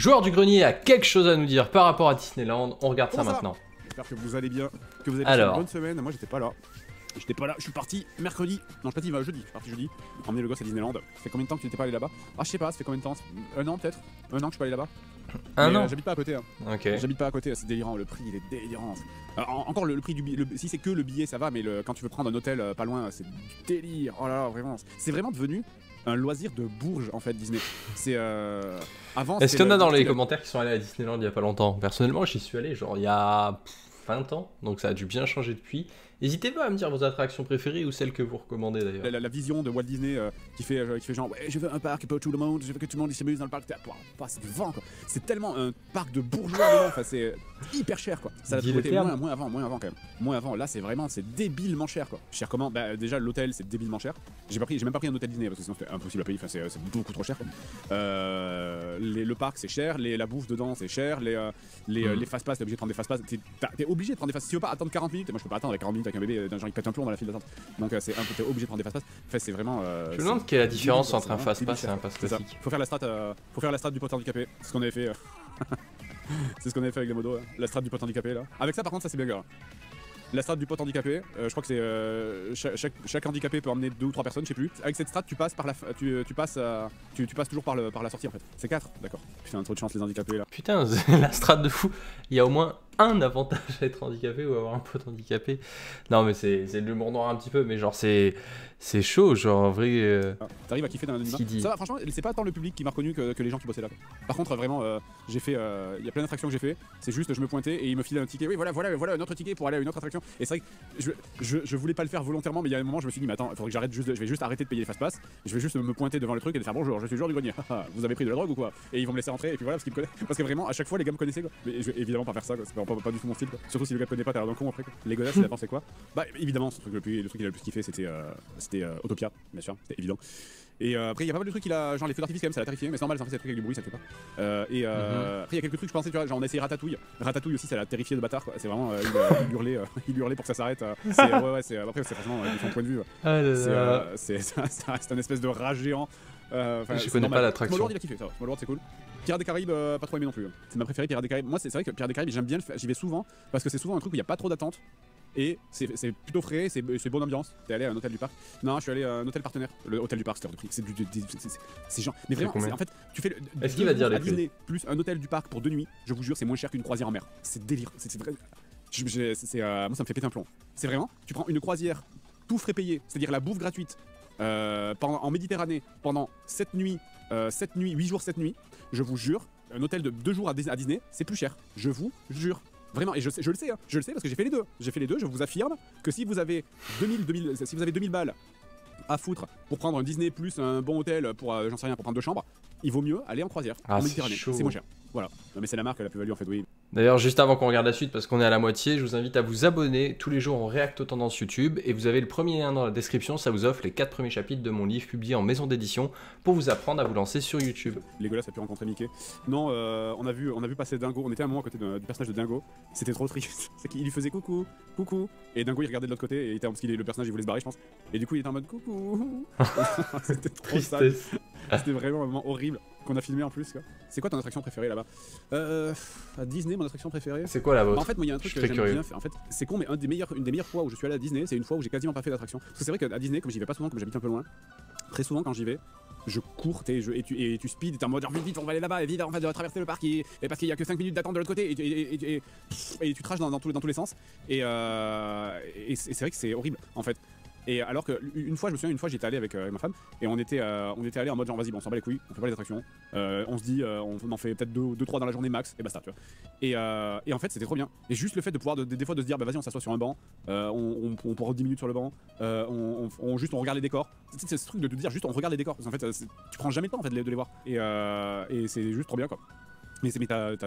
Joueur du grenier a quelque chose à nous dire par rapport à Disneyland. On regarde ça maintenant. J'espère que vous allez bien, que vous avez passé une bonne semaine. Moi j'étais pas là. Je suis parti mercredi. Non, je suis parti jeudi. Je suis parti jeudi. Emmener le gosse à Disneyland. Ça fait combien de temps que tu n'étais pas allé là-bas? Ah, je sais pas, ça fait combien de temps? Un an peut-être? Un an que je suis pas allé là-bas? Un an? J'habite pas à côté. Hein. Ok. J'habite pas à côté, c'est délirant. Le prix il est délirant. Encore le prix du billet. Si c'est que le billet, ça va, mais quand tu veux prendre un hôtel pas loin, c'est du délire. Oh là là, vraiment. C'est vraiment devenu un loisir de bourge en fait, Disney. C'est. Avant. Est-ce qu'il y en a dans les commentaires qui sont allés à Disneyland il y a pas longtemps? Personnellement, j'y suis allé genre il y a 20 ans, donc ça a dû bien changer depuis. N'hésitez pas à me dire vos attractions préférées ou celles que vous recommandez d'ailleurs. La vision de Walt Disney qui fait genre ouais, je veux un parc pour tout le monde, je veux que tout le monde s'amuse dans le parc. C'est du vent quoi. C'est tellement un parc de bourgeois, enfin c'est hyper cher quoi. Ça a coûté moins avant quand même. Moins avant, là c'est débilement cher quoi. Cher comment? Bah déjà l'hôtel c'est débilement cher. J'ai même pas pris un hôtel Disney parce que sinon c'était impossible à payer, enfin c'est beaucoup trop cher quoi. Le parc c'est cher, la bouffe dedans c'est cher, les fast-pass, t'es obligé de prendre des fast-pass, t'es obligé de prendre des fast-pass. Si tu veux pas attendre 40 minutes, moi je peux pas attendre 40 minutes avec un bébé, genre il pète un plomb dans la file d'attente. Donc t'es obligé de prendre des fast-pass. En fait c'est vraiment. Je me demande quelle est la différence entre un fast-pass et un pass classique. Faut faire la strat du pote handicapé, c'est ce qu'on avait fait. C'est ce qu'on avait fait avec les modos, la strat du pote handicapé là. Avec ça par contre ça c'est bien grave. La strat du pote handicapé, je crois que c'est chaque handicapé peut emmener 2 ou 3 personnes, je sais plus. Avec cette strat, tu passes par tu passes toujours par la sortie en fait. C'est 4, d'accord. Putain, trop de chance les handicapés là. Putain, la strat de fou. Il y a au moins un avantage à être handicapé ou avoir un pote handicapé. Non mais c'est de l'humour noir un petit peu, mais genre c'est chaud, genre en vrai. T'arrives à kiffer dans l'anonymat. Ça va, franchement, c'est pas tant le public qui m'a reconnu que les gens qui bossaient là. Par contre, vraiment, j'ai fait, il y a plein d'attractions que j'ai fait. C'est juste, je me pointais et il me filait un ticket. Oui, voilà un autre ticket pour aller à une autre attraction. Et c'est vrai que je voulais pas le faire volontairement, mais il y a un moment, je me suis dit, mais attends, il faudrait que j'arrête je vais juste arrêter de payer les fast-pass. Je vais juste me pointer devant le truc et faire bonjour, je suis le joueur du grenier. Vous avez pris de la drogue ou quoi? Et ils vont me laisser rentrer et puis voilà, parce qu'ils me connaissent. Parce que vraiment, à chaque fois, les gars me connaissaient quoi. Mais je vais évidemment pas faire ça, quoi. C'est pas du tout mon style, quoi. Surtout si le gars te connaît pas, t'as l'air d'un con après, quoi. Les godasses, il a pensé quoi? Bah évidemment, le truc qu'il a le plus kiffé, c'était Autopia, bien sûr, c'était évident. Et après il y a pas mal de trucs genre les feux d'artifice quand même ça l'a terrifié, mais c'est normal, ça fait des trucs avec du bruit, ça le fait pas. Après il y a quelques trucs je pensais, tu vois, genre on a essayé Ratatouille aussi, ça l'a terrifié de bâtard quoi. C'est vraiment il hurlait pour que ça s'arrête. Après c'est franchement de son point de vue. C'est un espèce de rat géant. Je connais pas l'attraction. Small World il a kiffé ça, Small World c'est cool. Pirates des Caraïbes, pas trop aimé non plus. C'est ma préférée, Pirates des Caraïbes. Moi c'est vrai que Pirates des Caraïbes j'aime bien le faire, j'y vais souvent parce que c'est souvent un truc où il y a pas trop d'attente. Et c'est plutôt frais, c'est bonne ambiance. T'es allé à un hôtel du parc? Non, je suis allé à un hôtel partenaire. Le hôtel du parc, c'était hors de prix. C'est genre. Mais vraiment, en fait, tu fais. Est-ce qu'il va dire les prix? Disney plus un hôtel du parc pour 2 nuits, je vous jure, c'est moins cher qu'une croisière en mer. C'est délire. C'est vrai. Moi, ça me fait péter un plomb. C'est vraiment. Tu prends une croisière, tout frais payé, c'est-à-dire la bouffe gratuite, en Méditerranée pendant 7 nuits, 8 jours, 7 nuits. Je vous jure, un hôtel de 2 jours à Disney, c'est plus cher. Je vous jure. Vraiment, et je le sais, hein, parce que j'ai fait les deux. Je vous affirme que si vous avez 2000 balles à foutre pour prendre un Disney plus un bon hôtel pour, j'en sais rien, pour prendre 2 chambres, il vaut mieux aller en croisière, en Méditerranée. C'est moins cher. Voilà. Non, mais c'est la marque, la plus-value en fait, oui. D'ailleurs, juste avant qu'on regarde la suite, parce qu'on est à la moitié, je vous invite à vous abonner. Tous les jours, on réacte aux tendances YouTube. Et vous avez le premier lien dans la description, ça vous offre les 4 premiers chapitres de mon livre publié en maison d'édition pour vous apprendre à vous lancer sur YouTube. Legolas a pu rencontrer Mickey. Non, on a vu passer Dingo. On était à un moment à côté du personnage de Dingo. C'était trop triste. C'est qu'il lui faisait coucou. Et Dingo il regardait de l'autre côté et parce que le personnage il voulait se barrer, je pense. Et du coup, il était en mode coucou. C'était trop sale. C'était vraiment un moment horrible qu'on a filmé en plus quoi. C'est quoi ton attraction préférée là-bas? À Disney, mon attraction préférée. C'est quoi la vôtre? En fait, moi il y a un truc que j'aime bien faire. En fait, c'est con mais une des meilleures fois où je suis allé à Disney, c'est une fois où j'ai quasiment pas fait d'attraction. Parce que c'est vrai qu'à Disney, comme j'y vais pas souvent, comme j'habite un peu loin, très souvent quand j'y vais, je cours et tu speed, t'es en mode vite, on va aller là-bas, et vite, on va traverser le parc et parce qu'il y a que 5 minutes d'attente de l'autre côté et tu traches dans tous les sens et c'est vrai que c'est horrible en fait. Et alors que une fois j'étais allé avec ma femme et on était allé en mode genre vas-y bon, on s'en bat les couilles, on fait pas les attractions, on se dit on en fait peut-être 2-3 dans la journée max et basta tu vois. Et en fait c'était trop bien. Et juste le fait de pouvoir des fois de se dire bah vas-y on s'assoit sur un banc, on prend 10 minutes sur le banc, on regarde les décors. C'est ce truc de te dire juste on regarde les décors parce qu'en fait tu prends jamais le temps en fait de les voir et c'est juste trop bien quoi. Mais t'as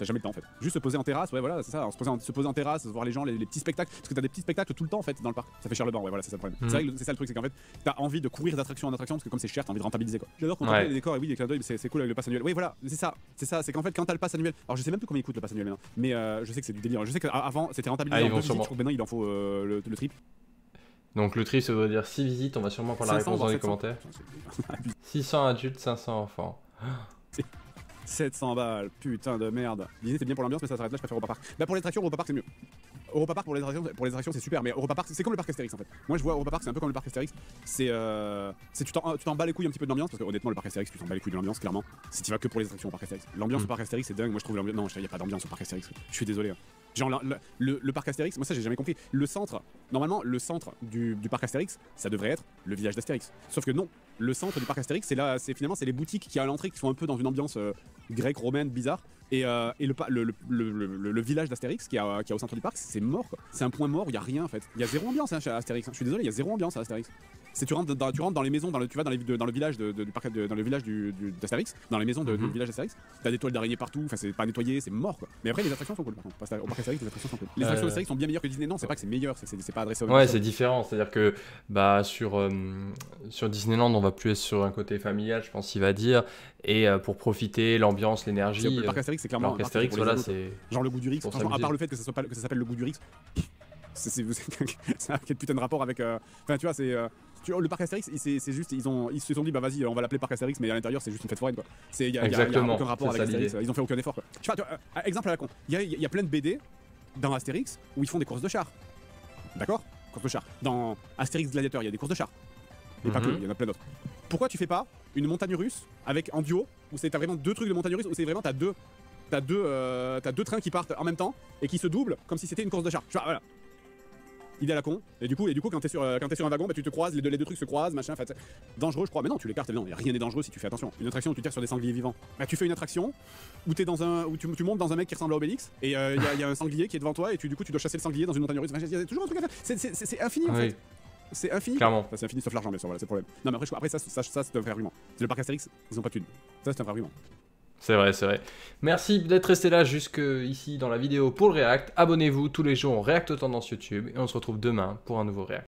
jamais le temps en fait. Juste se poser en terrasse, ouais voilà, c'est ça, se poser en terrasse, voir les gens, les petits spectacles. Parce que t'as des petits spectacles tout le temps en fait dans le parc. Ça fait cher le banc, ouais voilà, c'est ça le problème. C'est vrai que c'est ça le truc, c'est qu'en fait, t'as envie de courir d'attraction en attraction parce que comme c'est cher, t'as envie de rentabiliser quoi. J'adore quand les décors et oui, les clins d'œil, c'est cool avec le pass annuel. Oui voilà, c'est ça, c'est qu'en fait quand t'as le pass annuel, alors je sais même plus combien il coûte le pass annuel maintenant, mais je sais que c'est du délire. Je sais qu'avant c'était rentabilisé en 2 visites, je trouve que maintenant il en faut le triple. Donc le triple ça veut dire 6 visites, on va sûrement prendre la réponse dans les commentaires. 600 adultes, 500 enfants. 700 balles, putain de merde. Disney c'est bien pour l'ambiance mais ça s'arrête là, je préfère Europa Park. Bah pour les attractions, Europa Park c'est mieux. Europa Park pour les attractions c'est super, mais Europa Park c'est comme le parc Astérix en fait. Moi je vois Europa Park c'est un peu comme le parc Astérix. Tu t'en bats les couilles un petit peu de l'ambiance, parce que honnêtement le parc Astérix tu t'en bats les couilles de l'ambiance clairement. Si tu vas que pour les attractions au parc Astérix. L'ambiance au parc Astérix c'est dingue, moi je trouve l'ambiance. Non, il y a pas d'ambiance au parc Astérix. Je suis désolé. Hein. Genre le parc Astérix, moi ça j'ai jamais compris. Le centre, normalement le centre du parc Astérix, ça devrait être le village d'Astérix. Sauf que non, le centre du parc Astérix, finalement c'est les boutiques qui à l'entrée qui sont un peu dans une ambiance grecque, romaine, bizarre. Et le village d'Astérix qui a au centre du parc, c'est mort quoi. C'est un point mort où il y a rien en fait. Il y a zéro ambiance hein, chez Astérix. Je suis désolé, il y a zéro ambiance à Astérix. Si tu rentres dans les maisons, tu vas dans le village dans le village d'Astérix, dans les maisons du village d'Astérix, t'as des toiles d'araignée partout, enfin c'est pas nettoyé, c'est mort quoi. Mais après les attractions sont cool par contre. Au parc Astérix, les attractions sont cool. Les attractions d'Astérix sont bien meilleures que Disney. Non, c'est pas que c'est meilleur, c'est pas adressé aux Ouais, c'est différent. C'est-à-dire que sur Disneyland, on va plus être sur un côté familial, je pense qu'il va dire, et pour profiter, l'ambiance, l'énergie. Le parc Astérix, c'est clairement. Le parc Astérix, voilà, c'est. Genre le goût du Rix. Franchement, à part le fait que ça s'appelle le goût du Rix. Ça a quel putain de rapport avec. Enfin, tu vois, c'est. Le parc Astérix, c'est juste, ils se sont dit, bah vas-y, on va l'appeler parc Astérix, mais à l'intérieur, c'est juste une fête foraine quoi. Il y a aucun rapport avec Astérix, ils ont fait aucun effort quoi. Tu vois, exemple à la con, il y a plein de BD dans Astérix où ils font des courses de chars. D'accord? Courses de chars. Dans Astérix Gladiator, il y a des courses de chars. Et pas que, il y en a plein d'autres. Pourquoi tu fais pas une montagne russe en duo, où t'as vraiment deux trucs de montagne russe, où c'est vraiment t'as deux trains qui partent en même temps et qui se doublent comme si c'était une course de chars. Tu vois, voilà. Idée à la con. Et du coup quand t'es sur un wagon, bah, tu te croises, les deux trucs se croisent, machin. Dangereux, je crois. Mais non, tu l'écartes. Non, rien n'est dangereux si tu fais attention. Une attraction où tu tires sur des sangliers vivants. Bah, tu fais une attraction où tu montes dans un mec qui ressemble à Obélix et il y a un sanglier qui est devant toi et tu dois chasser le sanglier dans une montagne russe. Il y a toujours un truc à faire. C'est infini en fait. C'est infini. Clairement. Enfin, c'est infini sauf l'argent, bien sûr. Voilà, c'est le problème. Non, mais après ça c'est un vrai argument. C'est le parc Astérix, ils ont pas de thunes. Ça c'est un vrai argument. C'est vrai, c'est vrai. Merci d'être resté là jusque ici dans la vidéo pour le React. Abonnez-vous, tous les jours on React aux tendances YouTube et on se retrouve demain pour un nouveau React.